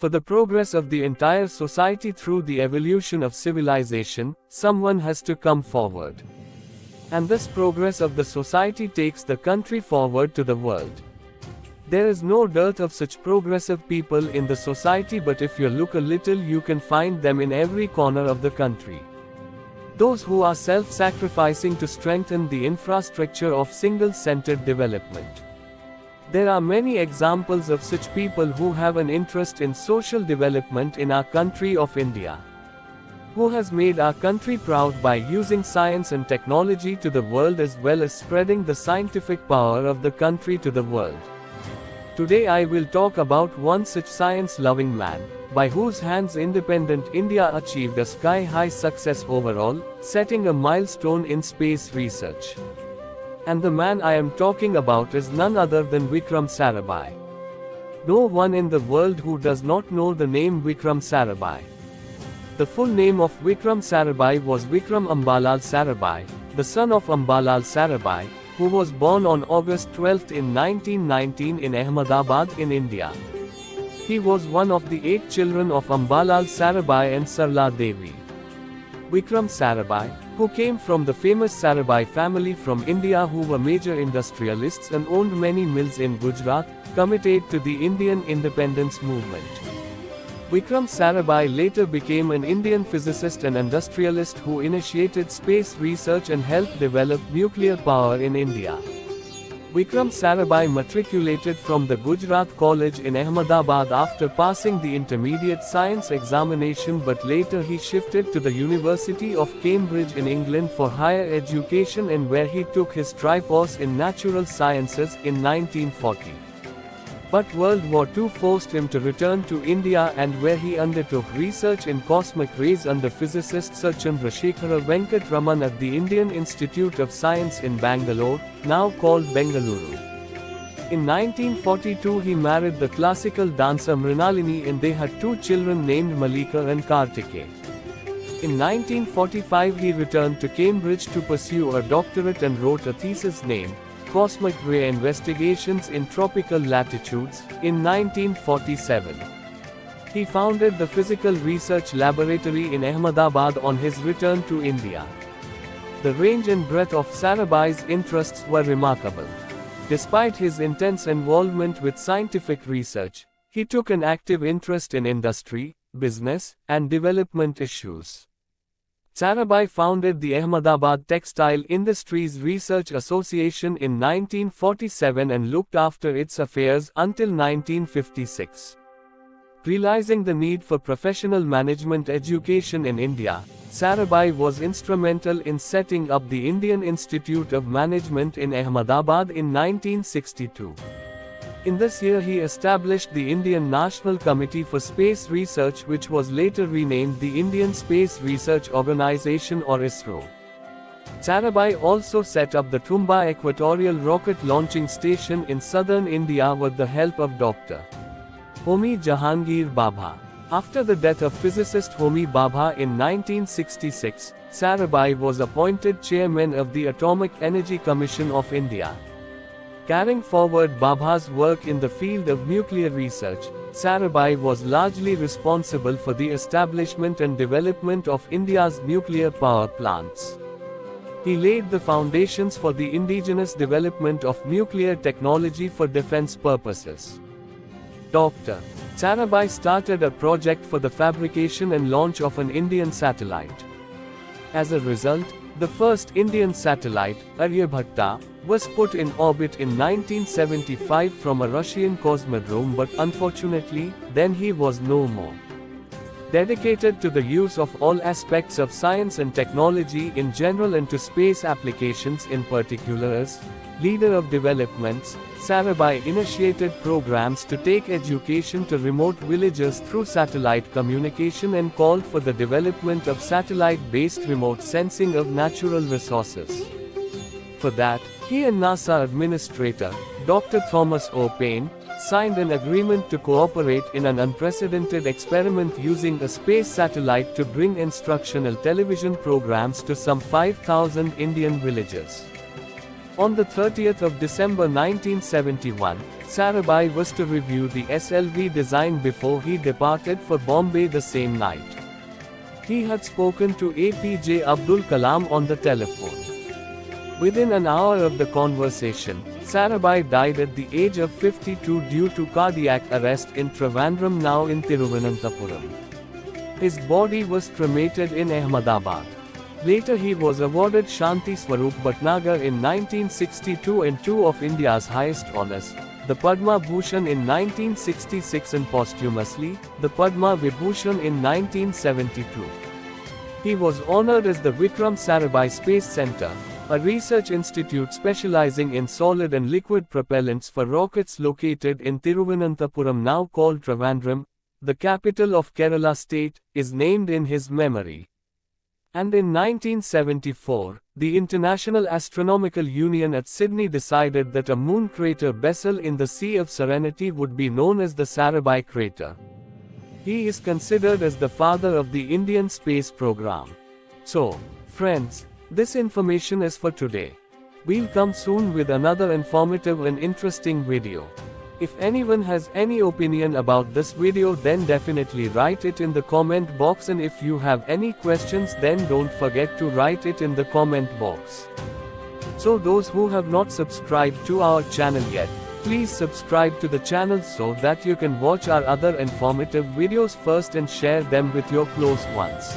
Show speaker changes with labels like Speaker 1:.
Speaker 1: For the progress of the entire society through the evolution of civilization, someone has to come forward. And this progress of the society takes the country forward to the world. There is no dearth of such progressive people in the society, but if you look a little you can find them in every corner of the country. Those who are self-sacrificing to strengthen the infrastructure of single-centered development. There are many examples of such people who have an interest in social development in our country of India. Who has made our country proud by using science and technology to the world as well as spreading the scientific power of the country to the world. Today I will talk about one such science-loving man, by whose hands independent India achieved a sky-high success overall, setting a milestone in space research. And the man I am talking about is none other than Vikram Sarabhai. No one in the world who does not know the name Vikram Sarabhai. The full name of Vikram Sarabhai was Vikram Ambalal Sarabhai, the son of Ambalal Sarabhai, who was born on August 12 in 1919 in Ahmedabad in India. He was one of the 8 children of Ambalal Sarabhai and Sarla Devi. Vikram Sarabhai, who came from the famous Sarabhai family from India who were major industrialists and owned many mills in Gujarat, committed to the Indian independence movement. Vikram Sarabhai later became an Indian physicist and industrialist who initiated space research and helped develop nuclear power in India. Vikram Sarabhai matriculated from the Gujarat College in Ahmedabad after passing the intermediate science examination, but later he shifted to the University of Cambridge in England for higher education, and where he took his tripos in natural sciences in 1940. But World War II forced him to return to India, and where he undertook research in cosmic rays under physicist Sir Chandrasekhara Venkat Raman at the Indian Institute of Science in Bangalore, now called Bengaluru. In 1942 he married the classical dancer Mrinalini, and they had 2 children named Malika and Kartike. In 1945 he returned to Cambridge to pursue a doctorate and wrote a thesis named Cosmic Ray Investigations in Tropical Latitudes, in 1947. He founded the Physical Research Laboratory in Ahmedabad on his return to India. The range and breadth of Sarabhai's interests were remarkable. Despite his intense involvement with scientific research, he took an active interest in industry, business, and development issues. Sarabhai founded the Ahmedabad Textile Industries Research Association in 1947 and looked after its affairs until 1956. Realizing the need for professional management education in India, Sarabhai was instrumental in setting up the Indian Institute of Management in Ahmedabad in 1962. In this year he established the Indian National Committee for Space Research, which was later renamed the Indian Space Research Organisation or ISRO. Sarabhai also set up the Tumba Equatorial Rocket Launching Station in southern India with the help of Dr. Homi Jahangir Bhabha. After the death of physicist Homi Bhabha in 1966, Sarabhai was appointed chairman of the Atomic Energy Commission of India. Carrying forward Bhabha's work in the field of nuclear research, Sarabhai was largely responsible for the establishment and development of India's nuclear power plants. He laid the foundations for the indigenous development of nuclear technology for defense purposes. Dr. Sarabhai started a project for the fabrication and launch of an Indian satellite. As a result, the first Indian satellite, Aryabhatta, was put in orbit in 1975 from a Russian cosmodrome, but unfortunately, then he was no more. Dedicated to the use of all aspects of science and technology in general and to space applications in particular, as leader of developments, Sarabhai initiated programs to take education to remote villages through satellite communication and called for the development of satellite-based remote sensing of natural resources. For that, he and NASA Administrator, Dr. Thomas O. Paine, signed an agreement to cooperate in an unprecedented experiment using a space satellite to bring instructional television programs to some 5,000 Indian villages. On the 30th of December 1971, Sarabhai was to review the SLV design before he departed for Bombay the same night. He had spoken to APJ Abdul Kalam on the telephone. Within an hour of the conversation, Sarabhai died at the age of 52 due to cardiac arrest in Trivandrum, now in Thiruvananthapuram. His body was cremated in Ahmedabad. Later he was awarded Shanti Swarup Bhatnagar in 1962 and two of India's highest honours, the Padma Bhushan in 1966 and posthumously, the Padma Vibhushan in 1972. He was honoured as the Vikram Sarabhai Space Centre, a research institute specializing in solid and liquid propellants for rockets located in Thiruvananthapuram, now called Trivandrum, the capital of Kerala state, is named in his memory. And in 1974, the International Astronomical Union at Sydney decided that a moon crater Bessel in the Sea of Serenity would be known as the Sarabhai crater. He is considered as the father of the Indian space program. So, friends, this information is for today. We'll come soon with another informative and interesting video. If anyone has any opinion about this video, then definitely write it in the comment box, and if you have any questions, then don't forget to write it in the comment box. So those who have not subscribed to our channel yet, please subscribe to the channel so that you can watch our other informative videos first and share them with your close ones.